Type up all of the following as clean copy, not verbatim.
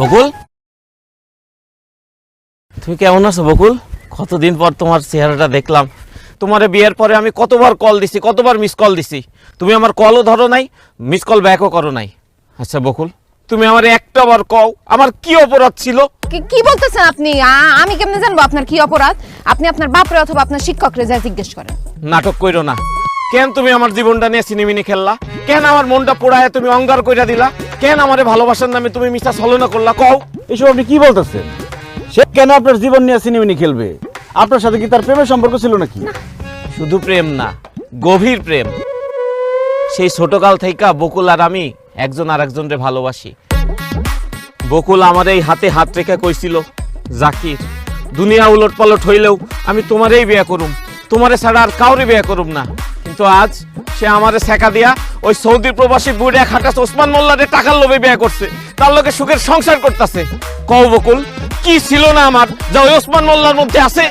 বকুল, তুমি কেমন আছো বকুল? কতদিন পর তোমার চেহারাটা দেখলাম। তোমার বিয়ের পরে আমি কতবার কল দিছি, কতবার মিস কল দিছি, তুমি আমার কলও ধরো নাই, মিস কল ব্যাকও করো নাই। আচ্ছা বকুল, তুমি আমার একটা বার কও আমার কি অপরাধ ছিল? কি বলতেছেন আপনি? আমি কেমনে জানবো আপনার কি অপরাধ? আপনি আপনার বাপরে অথবা আপনার শিক্ষকরে যা জিজ্ঞেস করেন। নাটক কইরো না। কেন তুমি আমার জীবনটা নিয়ে সিনেমিনি খেললা? কেন আমার মনটা পোড়ায় তুমি অঙ্গার কইরা দিলা? কেন আমারে ভালোবাসার নামে তুমি মিথ্যা ছলনা করলা? কও। এসব আপনি কি বলতেছেন? সে কেন আপনার জীবন নিয়ে সিনেমিনি খেলবে? আপনার সাথে কি তার প্রেমের সম্পর্ক ছিল নাকি? শুধু প্রেম না, গভীর প্রেম। সেই ছোটকাল থেকে বকুল আর আমি একজন আর একজনকে ভালোবাসি। বকুল আমার এই হাতে হাত রেখে কইছিল, জাকির, দুনিয়া উলট পালট হইলেও আমি তোমারই বিয়ে করুম, তোমারে ছাড়া আর কাউরে বিয়ে করুম না। কিন্তু আজ সে আমারে ছেকা দিয়া ওই সৌদি প্রবাসী বুড়ে খাটাস ওসমান মোল্লারে টাকার লোভে বিয়ে করছে, তার লোকে সুখের সংসার করতেছে। কও বকুল, কি ছিল না আমার যা ওই ওসমান মোল্লার মধ্যে আছে?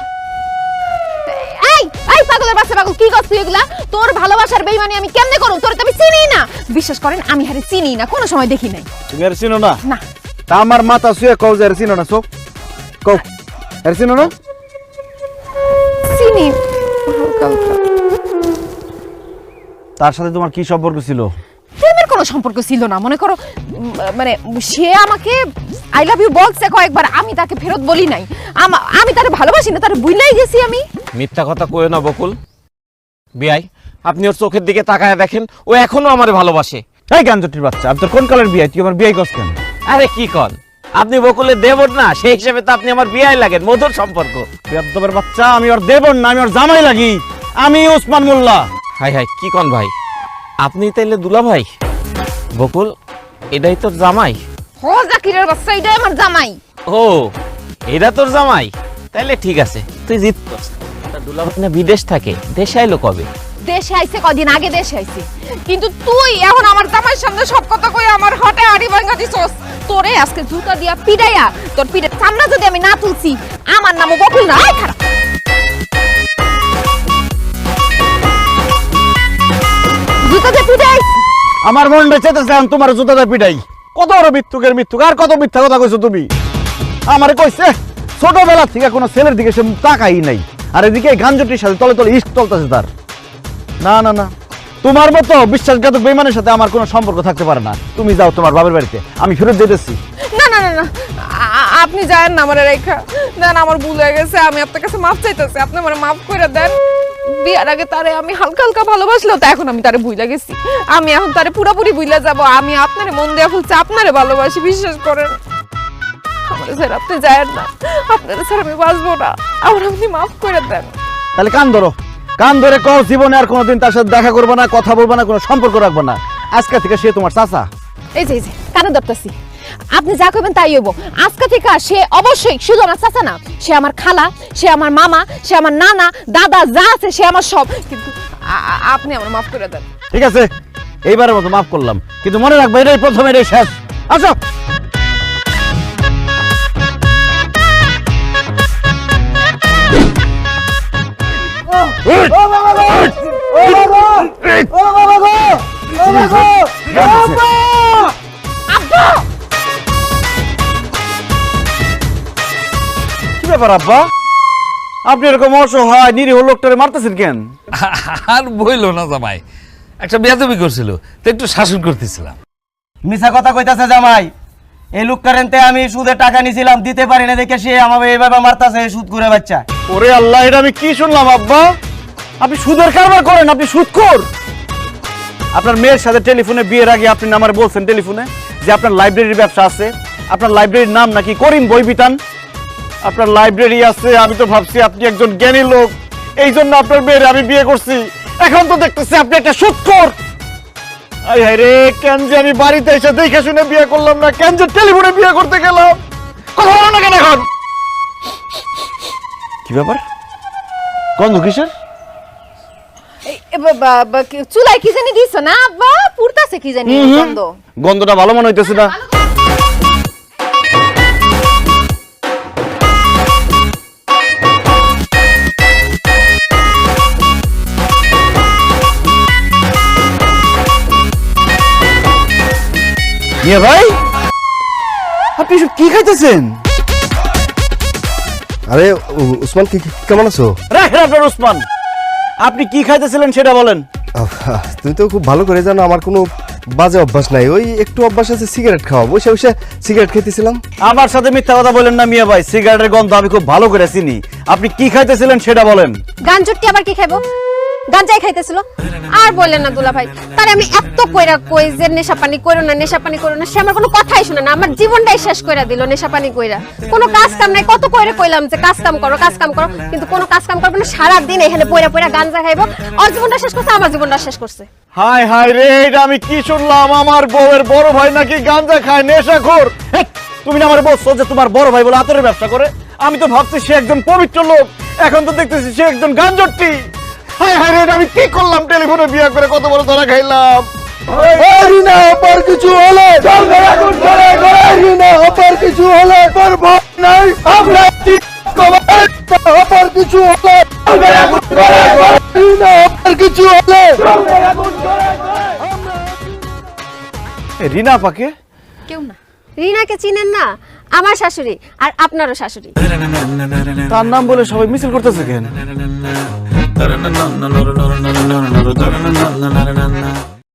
এই পাগলের বাচ্চা পাগল, কি করছিস এগুলা? তোর ভালোবাসার বেইমানি আমি কেমনে করব? তোর তো আমি চিনি না। বিশ্বাস করেন আমি হারে চিনি না, কোনো সময় দেখি নাই। তুমি আর চিনো না? না। তা আমার মাথা শুয়ে কও যে আর চিনো না? সব কও, আর চিনো না? চিনি হালকা হালকা। তার সাথে তোমার কি সম্পর্ক ছিল? প্রেমের কোনো সম্পর্ক ছিল না। মনে করো মানে সে আমাকে আই লাভ ইউ বলছে কয়েকবার, আমি তাকে ফেরত বলি নাই। আমি তারে ভালোবাসি না, তারে ভুলেই গেছি আমি। মিথ্যা কথা কইও না বকুল। বিয়াই, আপনি ওর চোখের দিকে তাকায় দেখেন, ও এখনো আমারে ভালোবাসে। এই গাঞ্জটির বাচ্চা, আমি তোর কোন কালের বিয়ে? তুই আমার বিয়ে করছ কেন? আরে কি কন, আপনি বকুলের দেবর না, সেই হিসেবে তো আপনি আমার বিয়াই লাগেন, মধুর সম্পর্ক। বেয়াদবের বাচ্চা, আমি ওর দেবর না, আমি ওর জামাই লাগি। আমি ওসমান মোল্লা। হাই হাই, কি কন ভাই, আপনি তাইলে দুলা ভাই? বকুল, এটাই তোর জামাই? হো জাকিরের বাচ্চা, এটাই আমার জামাই। ও, এটা তোর জামাই? তাইলে ঠিক আছে, তুই জিত করছ। দুলা ভাই না বিদেশ থাকে, দেশে আইলো কবে? দেশে আইছে কদিন আগে দেশে আইছে, কিন্তু তুই এখন আমার জামাইয়ের সামনে সব কথা কই আমার হটে আড়ি ভাঙা দিছস। তোরে আজকে জুতা দিয়া পিড়াইয়া তোর পিঠের সামনে যদি আমি না তুলছি, আমার নামও বকুল না। আয় খারাপ জুতা দিয়ে পিড়াই। আমার মনটা চেতেছে আমি তোমার জুতাটা পিটাই। কত বড় মিথ্যুকের মিথ্যুক, আর কত মিথ্যা কথা কইছো তুমি। আমারে কইছে ছোটবেলা থেকে কোনো ছেলের দিকে সে তাকাই নাই, আর এদিকে গাঞ্জটির সাথে তলে তলে ইস্ট চলতেছে তার। না না না, তোমার মতো বিশ্বাসঘাতক বেইমানের সাথে আমার কোনো সম্পর্ক থাকতে পারে না। তুমি যাও তোমার বাবার বাড়িতে, আমি ফেরত যেতেছি। না না না না, আপনি যায়েন না, আমার রেখা দেন, আমার ভুল হয়ে গেছে, আমি আপনার কাছে মাফ চাইতেছি, আপনি আমার মাফ করে দেন। বিয়ার আগে তারে আমি হালকা হালকা ভালোবাসলেও, তা এখন আমি তারে ভুইলা গেছি। আমি এখন তারে পুরোপুরি ভুইলা যাব। আমি আপনারে মন দেয়া ফুলছি, আপনারে ভালোবাসি, বিশ্বাস করেন। আমার স্যার আপনি যায়েন না, আপনার স্যার আমি বাঁচবো না, আমার আপনি মাফ করে দেন। তাহলে কান ধরো, কান ধরে কও জীবনে আর কোনোদিন তার সাথে দেখা করবে না, কথা বলবে না, কোনো সম্পর্ক রাখবে না। আজকে থেকে সে তোমার চাচা। এই যে কানে ধরতেছি, আপনি যা করবেন তাই হইব। আজকে থেকে সে অবশ্যই শুধু আমার চাচা না, সে আমার খালা, সে আমার মামা, সে আমার নানা, দাদা, যা আছে সে আমার সব। কিন্তু আপনি আমার মাফ করে দেন। ঠিক আছে, এইবারের মতো মাফ করলাম, কিন্তু মনে রাখবে এটাই প্রথম, এটাই শেষ। আসো। কি ব্যাপার আব্বা, আপনি এরকম অসহায় নিরীহ লোকটারে মারতেছেন কেন? আর বইলো না জামাই, একটা বেয়াদবি করছিল তো একটু শাসন করতেছিলাম। মিছা কথা কইতাছে জামাই। এই লোক কারেন্টে আমি সুদে টাকা নিছিলাম, দিতে পারি না দেখে সে আমাকে এইভাবে মারতাছে, সুদ করে বাচ্চা। ওরে আল্লাহ, এটা আমি কি শুনলাম আব্বা? আপনি সুদের কারবার করেন, আপনি সুদখোর। আপনার মেয়ের সাথে টেলিফোনে বিয়ের আগে আপনি আমার বলছেন টেলিফোনে যে আপনার লাইব্রেরির ব্যবসা আছে, আপনার লাইব্রেরির নাম নাকি করিম বই বিতান। আপনার লাইব্রেরি আছে, আমি তো ভাবছি আপনি একজন জ্ঞানী লোক, এই জন্য আপনার মেয়ের আমি বিয়ে করছি। এখন তো দেখতেছি আপনি একটা সুদখোর। আই হায় রে, কেন যে আমি বাড়িতে এসে দেখে শুনে বিয়ে করলাম না, কেন যে টেলিফোনে বিয়ে করতে গেলাম। কথা বলো না কেন এখন? কি ব্যাপার, গন্ধ কিসের? চুলাই কি জানি দিছ না আব্বা? পুরতাছে কি জানি গন্ধ। গন্ধটা ভালো মনে হইতেছে না। ভাই আপনি এসব কি খাইতেছেন? আরে উসমান কেমন আছো? রাখেন আপনার ওসমান, আপনি কি খাইতেছিলেন সেটা বলেন। তুমি তো খুব ভালো করে জানো আমার কোনো বাজে অভ্যাস নাই, ওই একটু অভ্যাস আছে সিগারেট খাওয়া, বসে বসে সিগারেট খেতেছিলাম। আমার সাথে মিথ্যা কথা বলেন না মিয়া ভাই, সিগারেটের গন্ধ আমি খুব ভালো করে চিনি। আপনি কি খাইতেছিলেন সেটা বলেন। গাঞ্জুরটি আবার কি খাইবো? গাঞ্জাই খাইতেছিল। আর বললেন না দুলা ভাই, তারে আমি এত কইরা কই যে নেশা পানি করো না, নেশা পানি করো না, সে আমার কোনো কথাই শুনে না, আমার জীবনটাই শেষ কইরা দিল নেশা পানি কইরা। কোনো কাজ কাম নাই, কত কইরে কইলাম যে কাজ কাম করো, কাজ কাম করো, কিন্তু কোনো কাজ কাম করবে না, সারা দিন এখানে পয়রা পয়রা গাঞ্জা খাইবো। ওর জীবনটা শেষ করছে, আমার জীবনটা শেষ করছে। হাই হাই রে, এটা আমি কি শুনলাম? আমার বউয়ের বড় ভাই নাকি গাঁজা খায়, নেশাখোর। তুমি না আমার বলছো যে তোমার বড় ভাই বলে আতরের ব্যবসা করে? আমি তো ভাবছি সে একজন পবিত্র লোক, এখন তো দেখতেছি সে একজন গাঞ্জট্টি। হাই হাই রে, এটা আমি কি করলাম? টেলিফোনে বিয়ে করে কত বড় ধরা খাইলাম। রিনা আবার কিছু হলে রিনা আবার কিছু হলে তোর ভয় নাই, আমরা আবার কিছু হলে রিনা আবার কিছু হলে। রিনা পাকে কেউ না। রিনাকে চিনেন না? আমার শাশুড়ি, আর আপনারও শাশুড়ি। তার নাম বলে সবাই মিছিল করতেছে কেন?